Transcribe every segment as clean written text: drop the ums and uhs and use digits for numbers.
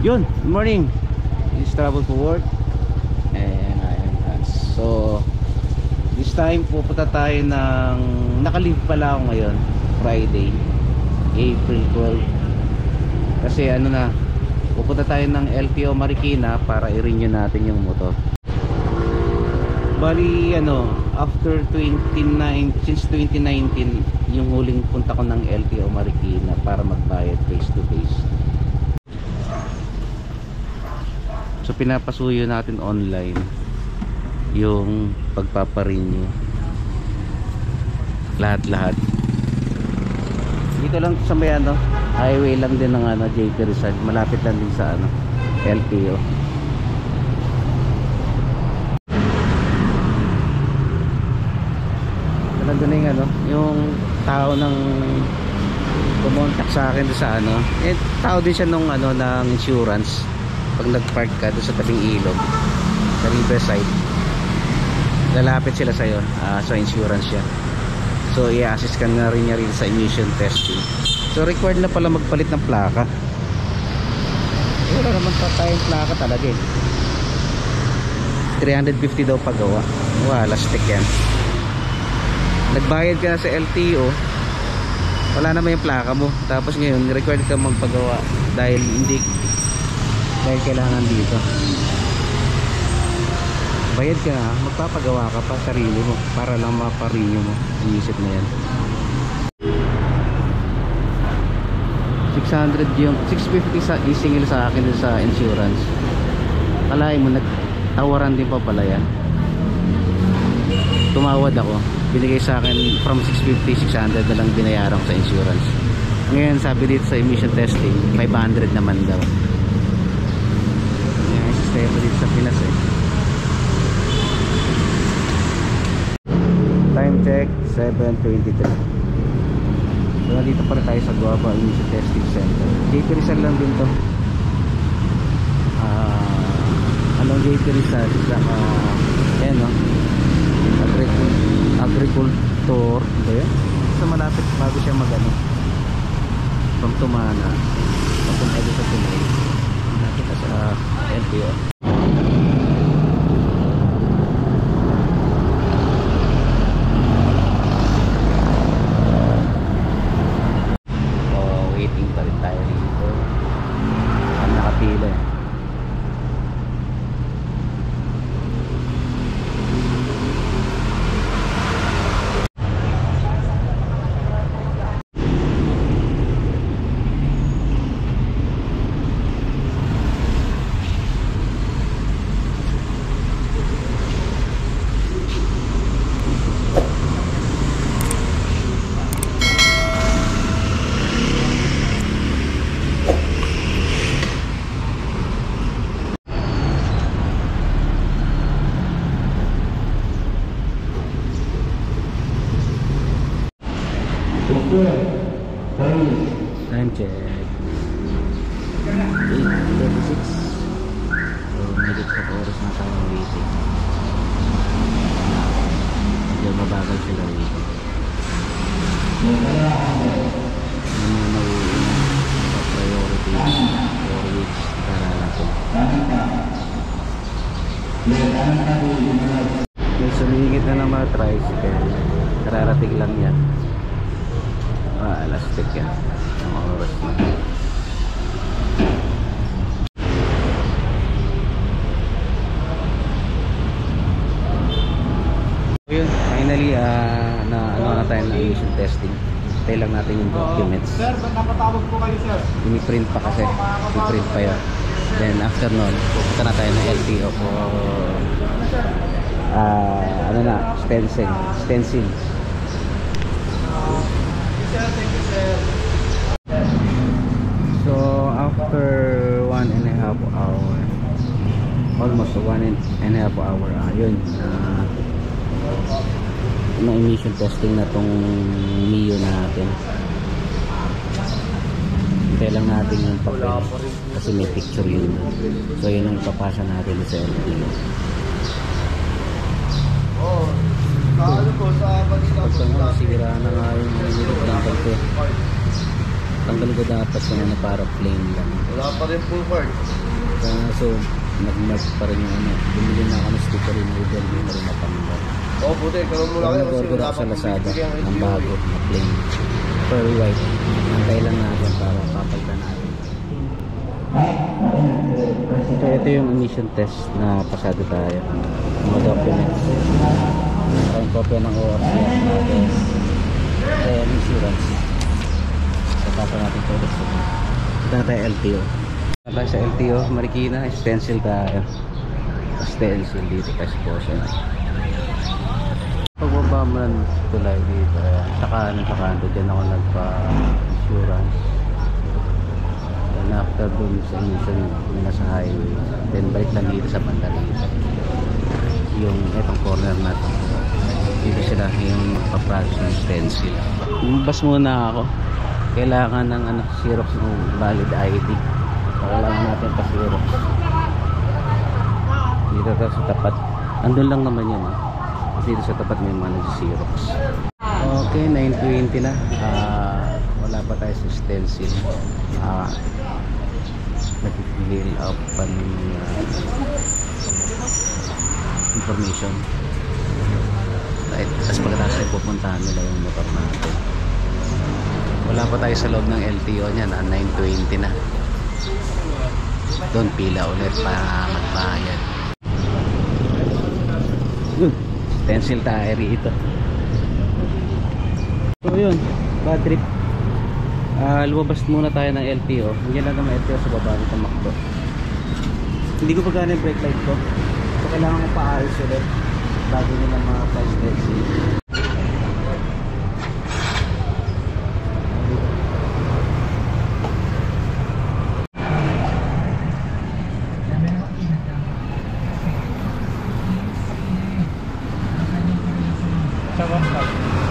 Yun, good morning. This is Travel for Work. And I am Hans. So, this time pupunta tayo ng nakalive pala ako ngayon, Friday, April 12. Kasi ano na, pupunta tayo ng LTO Marikina para i-renew natin yung motor. Bali ano, after since 2019 yung huling punta ko ng LTO Marikina para magbayad face to face. So pinapasuyo natin online yung pagpaparenew lahat-lahat. Dito lang sa may ano, highway lang din ng ano, JP Rizal, malapit lang din sa ano, LTO. Talaga na yung ano, yung tao ng kumontak sa akin sa ano, tao din siya nung ano ng insurance. Pag nag-park ka doon sa tabing ilog sa Riverside, lalapit sila sa'yo, so insurance siya. So i-assist ka na rin niya rin sa emission testing. So required na pala magpalit ng plaka. Wala naman pa tayong plaka talaga eh. 350 daw pagawa. Wala, stick yan. Nagbayad ka na sa LTO, wala naman yung plaka mo. Tapos ngayon required ka magpagawa dahil kailangan dito. Bayad ka na, magpapagawa ka pa sarili mo para lang maparenew mo. Iisip na yan. 600 yung 650 sa isingil sa akin sa insurance. Kalahin mo, nagtawaran din pa pala yan. Tumawad ako, binigay sa akin from 650, 600 na lang binayaran ko sa insurance. Ngayon sabi dito sa emission testing 500 naman daw. Kaya dito sa Pinas eh. Time check 7:23. So nandito pa rin tayo sa Guapa Emission Testing Center. JP Rizal lang din to. Anong JP Rizal? Ayan no, agricultor ba yun? So malapit bago siya magano from Tumana papunta dito sa Pinay. Nakita sa LTO. Waiting pa rin tayo dito. Nakapila eh. Time check 8:36. So medyo sa oras na tayo waiting. Medyo mabagal sila waiting. Ano na priority 4 weeks para natin. May sumingit na ng mga tricycle. Kararating lang yan. Elastic yan ang oras na. Yun, finally na ano na tayo ng emission testing. Tayo lang natin yung documents. Sir, napatawag po kayo sir. Ini-print pa kasi, i-print pa yun. Then after nun, pupunta na tayo ng LTO for ano na, stencil. Thank you sir. So after 1.5 hour, almost 1.5 hour, yun na emission testing na tong Mio natin. Hintay lang natin yung papel kasi may picture yun. So yun ang ipapasa natin sa LTO. Ano po sa Manila? Pagka mo nasira na nga yung nilip ng kalte. Tanggal ko dapat yung ano, para plain lang. Wala pa rin full card. So, nag-merge pa rin yung ano. Bumili na ako ng sticker remover, hindi na rin natanggal. Oo, puti. Karoon mo lang kayo kasi Nag-order wala ako sa pang Lazada bibigyan ng ng bago na plain. Pearl white. Antay lang natin para papalitan natin. So, ito yung emission test na pasado tayo. Mga documents. Ang kopya ng ORCR natin. And insurance. Tapos natin ito. Ito na tayo LTO. Ito tayo sa LTO. Marikina. Stencil tayo. Stencil dito tayo sa portion. Pagbaba mo lang tulay dito. Sa kanto. Diyan ako nagpa-insurance. And after dun sa emission na sa highway. Then balik lang dito sa Bandarita. Yung itong corner na to. Dito sila yung magpa-practice ng stencil. Bas muna ako. Kailangan ng ano, Xerox ng valid ID. Kailangan natin pa Xerox. Dito sa tapat. Andun lang naman yun. Dito sa tapat may mga nag-Xerox. Okay, 9:20 na. Wala pa tayo sa stencil. Nag-fill up pa ng information. Tapos pagkatapos ay pupuntahan nila yung motor natin. Wala pa tayo sa loob ng LTO niya na 9:20 na. Doon pila ulit para magbayad. Good. Stencil tayo rito. So yun, bad trip. Lumabas muna tayo ng LTO. Hindi lang naman LTO sa baba nito Macdo. Hindi ko pagkana yung brake light ko. So kailangan ko paayos ulit bago nila mga price stencil.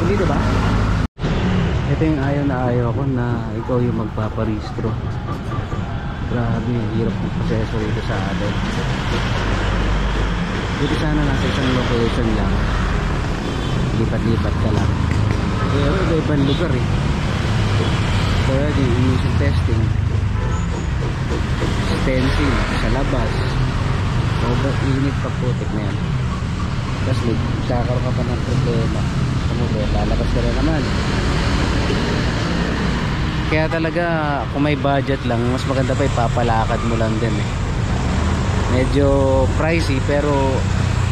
Hindi diba? Ito yung ayaw na ayaw ko na ikaw yung magpaparehistro. Grabe, hirap ng proseso rito sa atin. Dito sana nasa isang location lang. Lipat-lipat ka lang. Pero iba-ibang lugar eh. Kaya di emission testing. Stencil sa labas. Sobrang init pa putik na yan. Tapos kakaroon ka pa ng problema. Kumuha, lalabas ka rin naman. Kaya talaga kung may budget lang, mas maganda pa ipapalakad mo lang din eh. Medyo pricey pero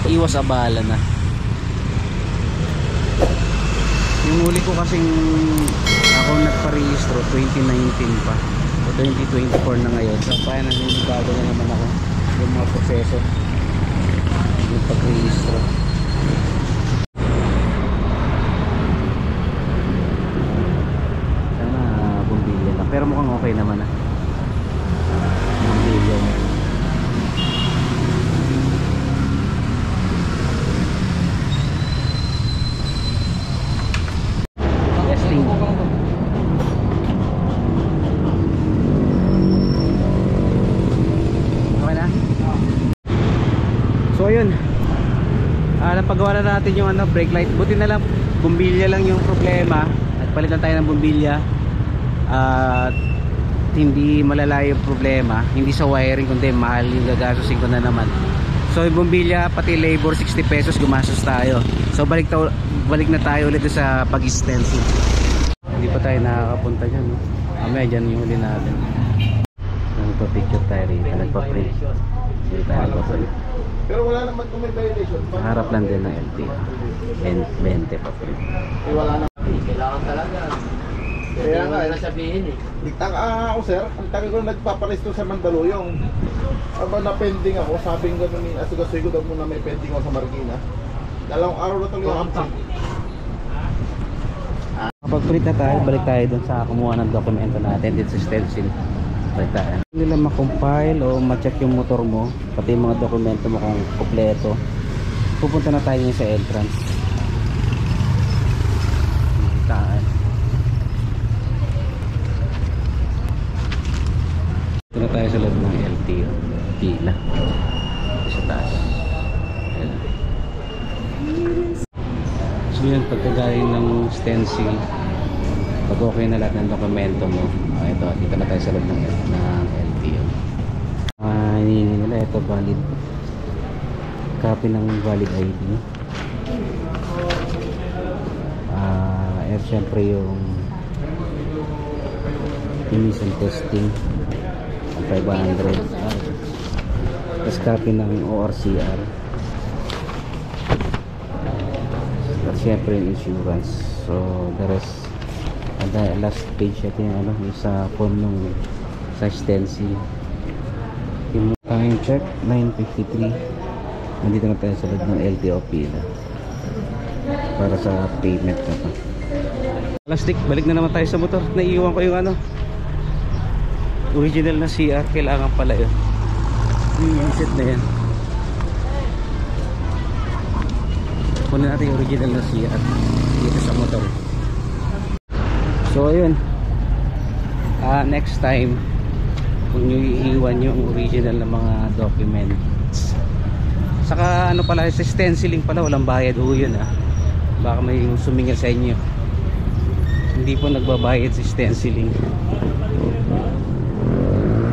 iwas abala na. Yung huli ko kasing ako nagparehistro 2019 pa o 2024 na ngayon. So kaya naninibago na naman ako yung mga proseso yung pagrehistro. Pero mukhang okay naman na. Bumbilya na. Testing. Okay na? So ayun. Napagawa na natin yung ano, brake light. Buti na lang bumbilya lang yung problema. Nagpalit lang tayo ng bumbilya. At hindi malala yung problema, hindi sa wiring kundi mahal yung gagastusin ko na naman. So yung bumbilya pati labor 60 pesos gumastos tayo. So balik na tayo ulit sa pag-stencil. Hindi pa tayo nakakapunta dyan, no? Mamaya dyan yung huli natin. Nagpa-picture tayo rito, nagpa-print. Hindi tayo nagpa-print. Pero wala naman kung may violation. Harap lang din ng LT. 20 pa print. Wala naman. Kailangan talaga. Kaya nga na sabihin eh. Nagtaka ako sir, ang tagal ko nagpaparesto sa Mandaluyong. Aba na pending ako, sabing gano'n ni Asugasuy ko daw muna may pending ako sa Marikina. Dalawang araw na talaga ako. Kapag print na tayo, balik tayo dun sa kumuha ng dokumento natin dito sa stencil. Balik tayo. Hindi nila makompile o ma-check yung motor mo, pati yung mga dokumento mo kung kompleto. Pupunta na tayo sa entrance. Tayo. Ito na tayo sa loob ng LTO. Pila. Sa taas. Ayan. So yun, pagkagaling ng stencil, Pag okay na lahat ng dokumento mo, ito, dito na tayo sa loob ng LTO. Hinihingi nila, ito valid copy ng valid ID. Syempre yung emission testing ang 500, tapos copy ng ORCR, at syempre yung insurance. So the rest, the last page ito yung ano, yung sa form ng sa stencil. Yung time check 9:53. Nandito na tayo sa loob ng LTO pila para sa payment na pa. Plastic, balik na naman tayo sa motor. Naiiwan ko yung ano, original na CR. Kailangan pala yun, yung set na yan. Kunin natin yung original na CR dito sa motor. So ayun, next time kung nyo iiwan yung original na mga documents, saka ano pala, sa stenciling pala walang bayad ho yun baka may sumingil sa inyo, hindi po nagbabayad sa stenciling.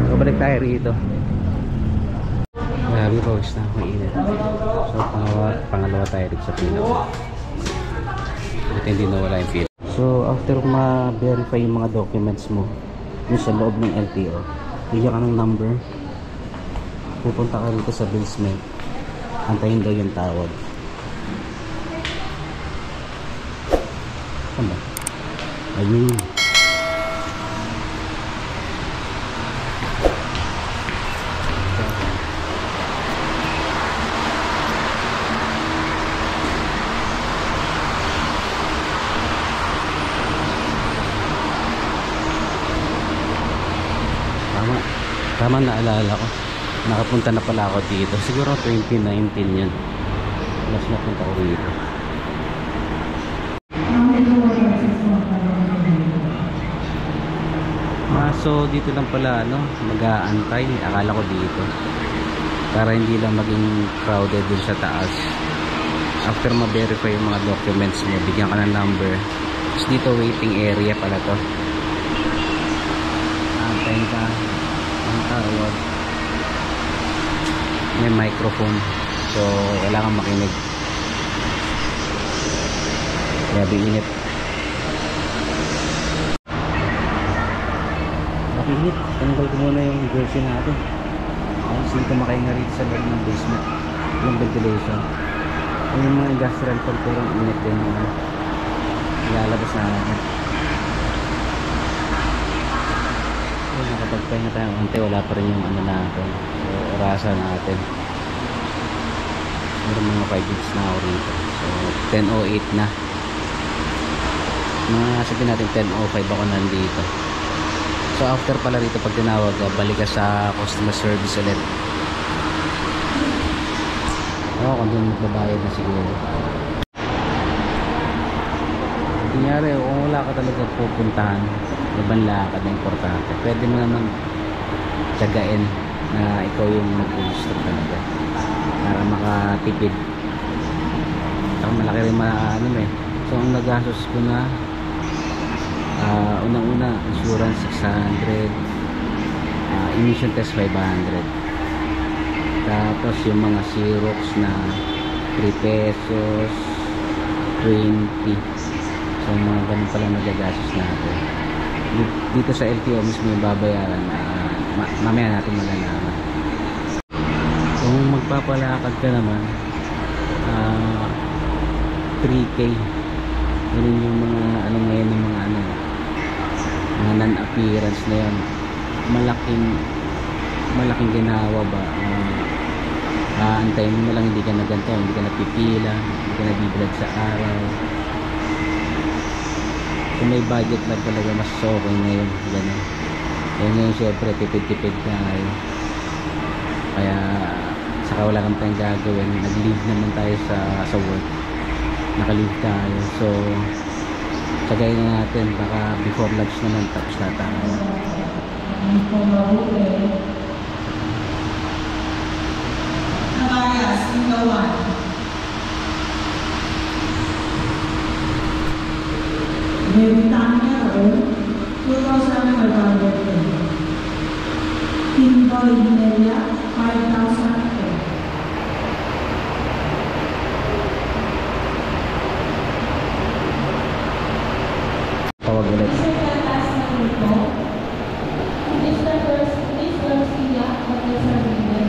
So balik tayo rito. Grabe pa, wish na akong init. So pangalawa tayo dito sa pila. Buti hindi nawala yung pila. So after ma-verify yung mga documents mo yung sa loob ng LTO, bigyan ka ng number, pupunta ka rito sa basement, antayin daw yung tawag. Ano? Ayun. Tama, naalala ko, nakapunta na pala ako dito, siguro 2019 yan last napunta ko dito. So dito lang pala mag-aantay, akala ko dito, para hindi lang maging crowded dun sa taas. After ma-verify yung mga documents mo, bigyan ka ng number. Tapos dito waiting area pala to, antayin ka ang tawag. May microphone, so kailangan makinig. Grabe init. Init, tanggal ko muna yung jersey natin. Ayos, hindi ko makahinga rito sa loob ng basement, yung ventilation. Yung mga industrial culture, init din yung ilalabas na natin. Nakapagpahinga tayo konti, wala pa rin yung ano natin, so orasan natin. Meron mga 5 minutes na ako rito, so 10:08 na. Mga sabihin natin 10:05 ako nandito. So after pala rito, pag tinawag balik ka sa customer service ulit. Kung doon magbabayad na siguro. Kunyari, kung wala ka talaga pupuntahan, ibang lakad na importante, pwede mo naman tiyagain na ikaw yung mag-gusto talaga para makatipid. Saka malaki rin so ang nagastos ko na, unang-una insurance 600, emission test 500, tapos yung mga Xerox na 3 pesos 20. So mga ganun pala nagagastos natin. Dito sa LTO mismo yung babayaran, mamaya natin malalaman. Kung magpapalakad ka naman, 3K. Yun yung mga ngayon ng mga mga non-appearance na yun. Malaking ginawa ba, antayin mo lang, hindi ka na ganito, hindi ka napipila, hindi ka nabibilad sa araw. Kung may budget lang talaga, mas okay ngayon, gano'n. Kaya ngayon syempre tipid-tipid tayo, kaya saka wala kang tayong gagawin, nag-leave naman tayo sa work, naka-leave tayo, so tagayin na natin, baka before lunch naman tapos na tayo. Nabayas, Ingawan. Meritanya o Olivineria, 5,000 po. Tawag ulit. Mr. Gatas na po. Mr. Garcia, Hotel Sardinia.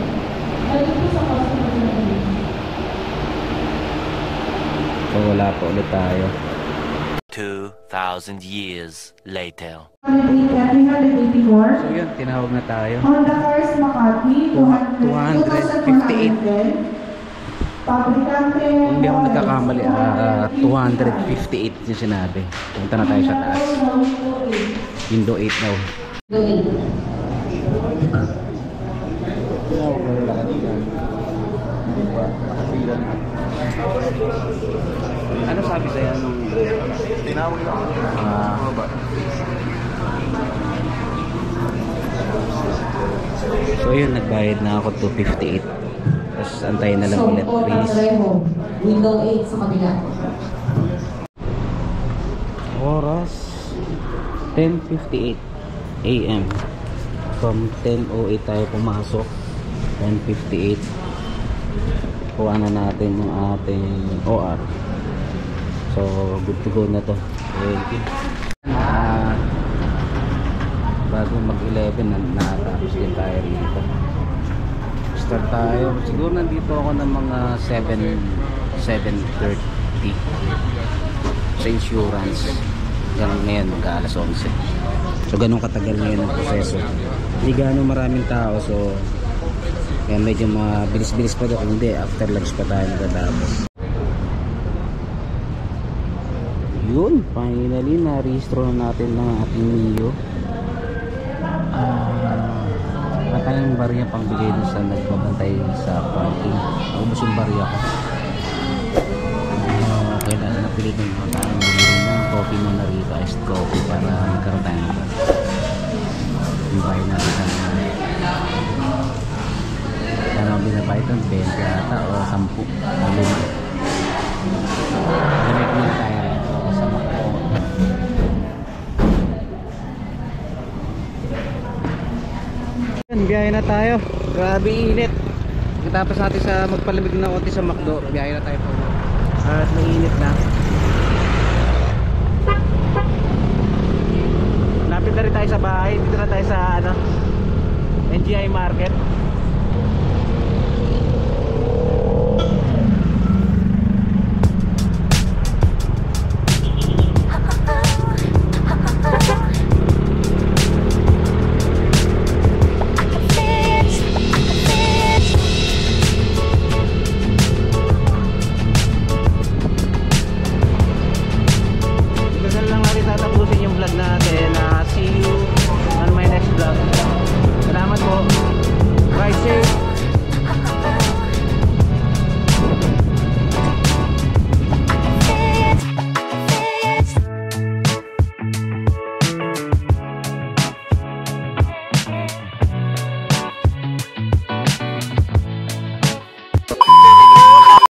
Balik po sa customer service. So wala po ulit tayo. 2,000 years later. 384. So yun, tinawag na tayo. Honda Cars Makati, 258. Fabricante. Kung hindi ako nagkakamali, 258 yung sinabi. Punta na tayo sa taas. Window 8 daw. Ano sabi sa'yo nung Tinawag lang ako. So yun, nagbayad na ako 258. Tapos antayin na lang ulit release. Window 8 sa kabila. Oras 10:58 AM. From 10:08 tayo pumasok. 10:58. Kuha na natin yung ating OR. So good to go na to. Thank you. Bago mag-11 natapos din tayo rito. Start tayo. Siguro nandito ako ng mga 7:30 sa insurance. Hanggang ngayon mag-alas 11. So ganun katagal ngayon ang proseso. Hindi ganun maraming tao, so kaya medyo mabilis-bilis pa doon. Hindi, after lunch pa tayo natatapos. Yun, finally na-rehistro na natin ng ating Mio. Wala tayong barya pang bigay dun sa nagbabantay sa parking. Naubos yung barya ko. Kailangan na pilitin ko tayong bumili ng coffee mo na rito, iced coffee, para magkaroon tayo ng yung bahay natin sa ano binabayad ito, 20 ata o 10 o 5. Gamit muna tayo rito sa Macdo. Biyahe na tayo. Grabe init. Pagkatapos natin sa magpalamig na konti sa Macdo, biyahe na tayo po. At mainit na. Lapit na rin tayo sa bahay. Dito na tayo sa NGI Market.